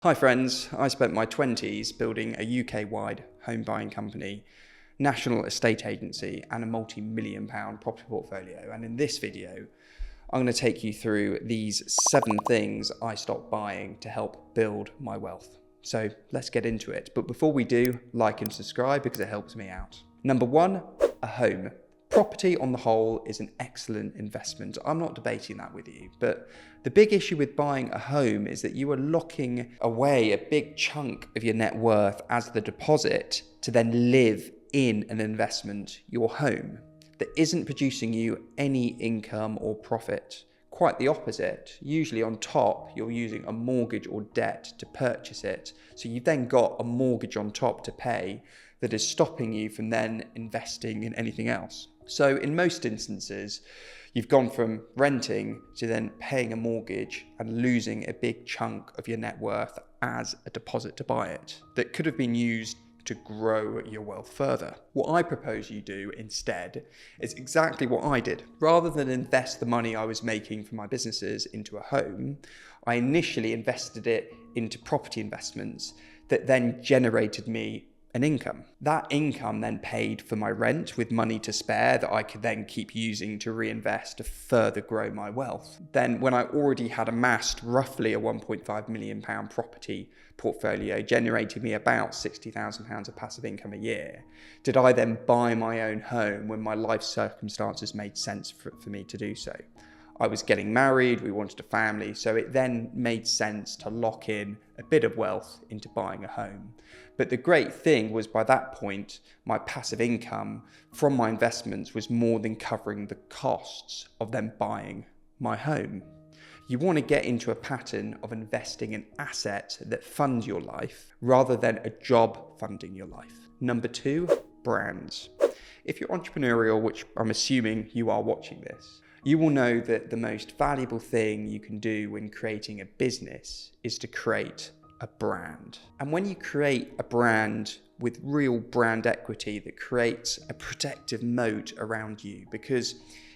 Hi friends, I spent my 20s building a UK-wide home buying company, national estate agency and a multi-million-pound property portfolio. And in this video, I'm going to take you through these 7 things I stopped buying to help build my wealth. So let's get into it. But before we do, like and subscribe because it helps me out. Number 1, a home. Property on the whole is an excellent investment. I'm not debating that with you, but the big issue with buying a home is that you are locking away a big chunk of your net worth as the deposit to then live in an investment, your home, that isn't producing you any income or profit. Quite the opposite. Usually on top, you're using a mortgage or debt to purchase it. So you've then got a mortgage on top to pay that is stopping you from then investing in anything else. So in most instances, you've gone from renting to then paying a mortgage and losing a big chunk of your net worth as a deposit to buy it that could have been used to grow your wealth further. What I propose you do instead is exactly what I did. Rather than invest the money I was making from my businesses into a home, I initially invested it into property investments that then generated me an income. That income then paid for my rent with money to spare that I could then keep using to reinvest to further grow my wealth. Then when I already had amassed roughly a £1.5 million property portfolio, generating me about £60,000 of passive income a year, did I then buy my own home when my life circumstances made sense for me to do so? I was getting married, we wanted a family, so it then made sense to lock in a bit of wealth into buying a home. But the great thing was by that point, my passive income from my investments was more than covering the costs of them buying my home. You want to get into a pattern of investing in assets that fund your life rather than a job funding your life. Number 2, brands. If you're entrepreneurial, which I'm assuming you are watching this, you will know that the most valuable thing you can do when creating a business is to create a brand. And when you create a brand with real brand equity that creates a protective moat around you, because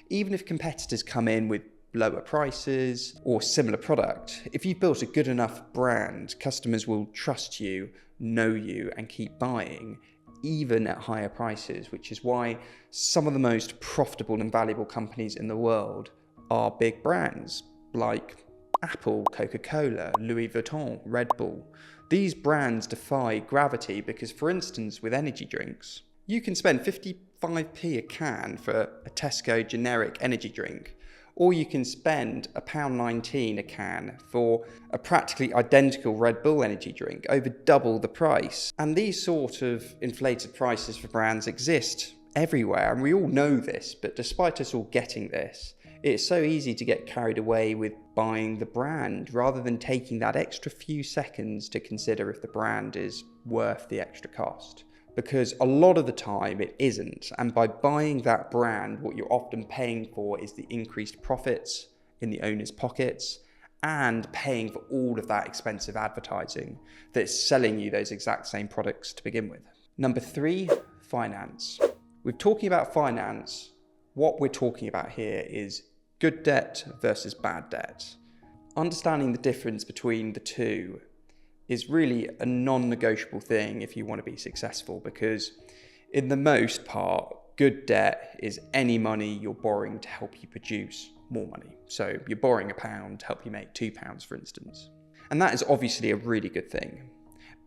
even if competitors come in with lower prices or similar product, if you've built a good enough brand, customers will trust you, know you, and keep buying even at higher prices, which is why some of the most profitable and valuable companies in the world are big brands like Apple, Coca-Cola, Louis Vuitton, Red Bull. These brands defy gravity because, for instance, with energy drinks, you can spend 55p a can for a Tesco generic energy drink, or you can spend £1.19 a can for a practically identical Red Bull energy drink, over double the price. And these sort of inflated prices for brands exist everywhere, and we all know this, but despite us all getting this, it's so easy to get carried away with buying the brand rather than taking that extra few seconds to consider if the brand is worth the extra cost. Because a lot of the time it isn't. And by buying that brand, what you're often paying for is the increased profits in the owner's pockets and paying for all of that expensive advertising that's selling you those exact same products to begin with. Number 3, finance. We're talking about finance. What we're talking about here is good debt versus bad debt. Understanding the difference between the two is really a non-negotiable thing if you want to be successful, because in the most part, good debt is any money you're borrowing to help you produce more money. So you're borrowing £1 to help you make £2, for instance. And that is obviously a really good thing.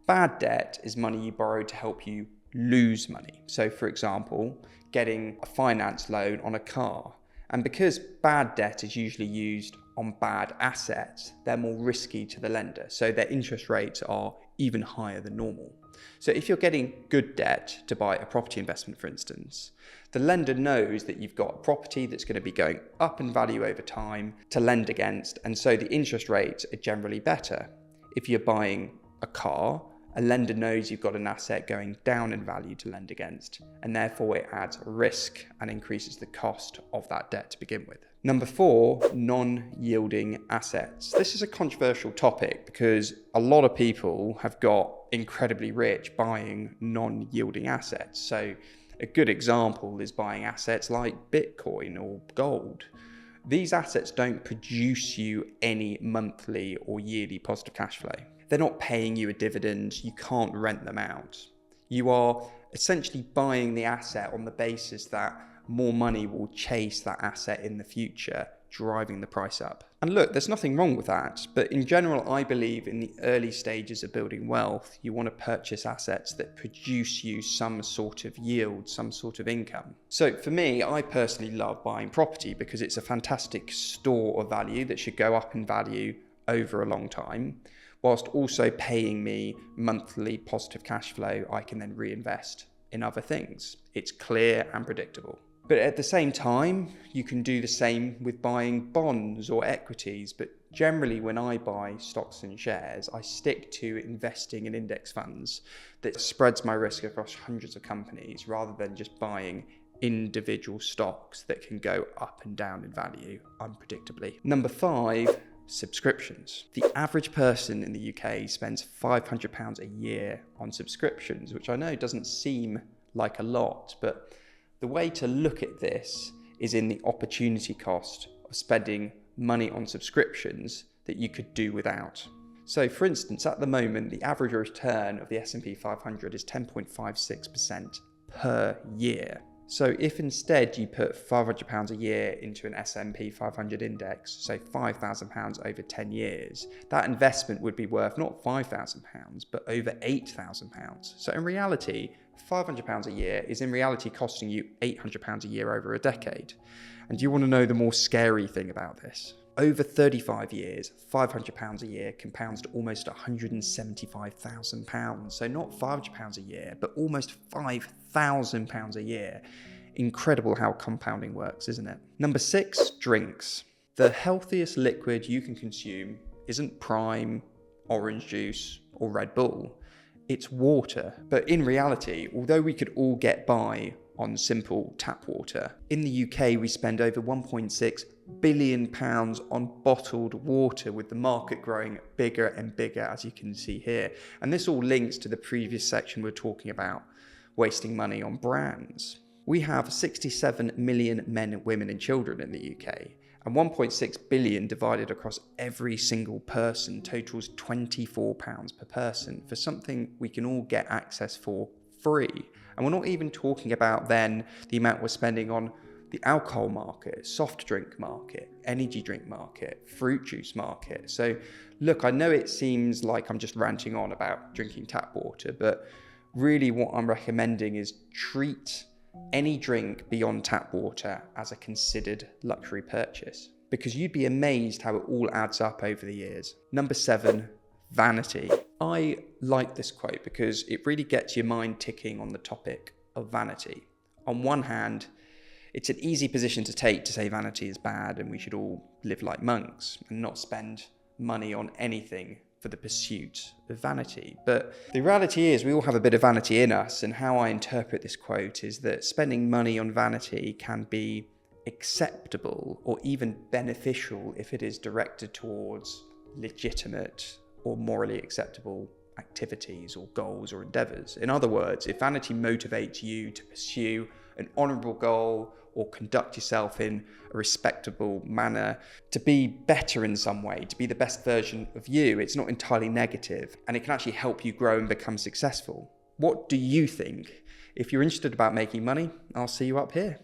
Bad debt is money you borrow to help you lose money. So for example, getting a finance loan on a car. And because bad debt is usually used on bad assets, they're more risky to the lender. So their interest rates are even higher than normal. So if you're getting good debt to buy a property investment, for instance, the lender knows that you've got a property that's going to be going up in value over time to lend against. And so the interest rates are generally better. If you're buying a car, a lender knows you've got an asset going down in value to lend against, and therefore it adds risk and increases the cost of that debt to begin with. Number 4, non-yielding assets. This is a controversial topic because a lot of people have got incredibly rich buying non-yielding assets. So a good example is buying assets like Bitcoin or gold. These assets don't produce you any monthly or yearly positive cash flow. They're not paying you a dividend. You can't rent them out. You are essentially buying the asset on the basis that more money will chase that asset in the future, driving the price up. And look, there's nothing wrong with that. But in general, I believe in the early stages of building wealth, you want to purchase assets that produce you some sort of yield, some sort of income. So for me, I personally love buying property because it's a fantastic store of value that should go up in value over a long time, whilst also paying me monthly positive cash flow I can then reinvest in other things. It's clear and predictable. But at the same time, you can do the same with buying bonds or equities. But generally, when I buy stocks and shares, I stick to investing in index funds that spreads my risk across hundreds of companies rather than just buying individual stocks that can go up and down in value unpredictably. Number 5, subscriptions. The average person in the UK spends £500 a year on subscriptions, which I know doesn't seem like a lot, but the way to look at this is in the opportunity cost of spending money on subscriptions that you could do without. So for instance, at the moment, the average return of the S&P 500 is 10.56% per year. So if instead you put £500 a year into an S&P 500 index, say £5,000 over 10 years, that investment would be worth not £5,000, but over £8,000. So in reality, £500 a year is in reality costing you £800 a year over a decade. And do you want to know the more scary thing about this? Over 35 years, £500 a year compounds to almost £175,000. So not £500 a year, but almost £5,000 a year. Incredible how compounding works, isn't it? Number 6, drinks. The healthiest liquid you can consume isn't Prime, orange juice, or Red Bull. It's water. But in reality, although we could all get by on simple tap water, in the UK we spend over £1.6 billion on bottled water, with the market growing bigger and bigger, as you can see here. And this all links to the previous section we're talking about, wasting money on brands. We have 67 million men, women and children in the UK, and 1.6 billion divided across every single person totals £24 per person for something we can all get access for free. And we're not even talking about then the amount we're spending on the alcohol market, soft drink market, energy drink market, fruit juice market. So look, I know it seems like I'm just ranting on about drinking tap water, but really what I'm recommending is treat any drink beyond tap water as a considered luxury purchase, because you'd be amazed how it all adds up over the years. Number 7, vanity. I like this quote because it really gets your mind ticking on the topic of vanity. On one hand, it's an easy position to take to say vanity is bad and we should all live like monks and not spend money on anything for the pursuit of vanity. But the reality is we all have a bit of vanity in us, and how I interpret this quote is that spending money on vanity can be acceptable or even beneficial if it is directed towards legitimate or morally acceptable activities or goals or endeavors. In other words, if vanity motivates you to pursue an honorable goal or conduct yourself in a respectable manner, to be better in some way, to be the best version of you, it's not entirely negative, and it can actually help you grow and become successful. What do you think? If you're interested about making money, I'll see you up here.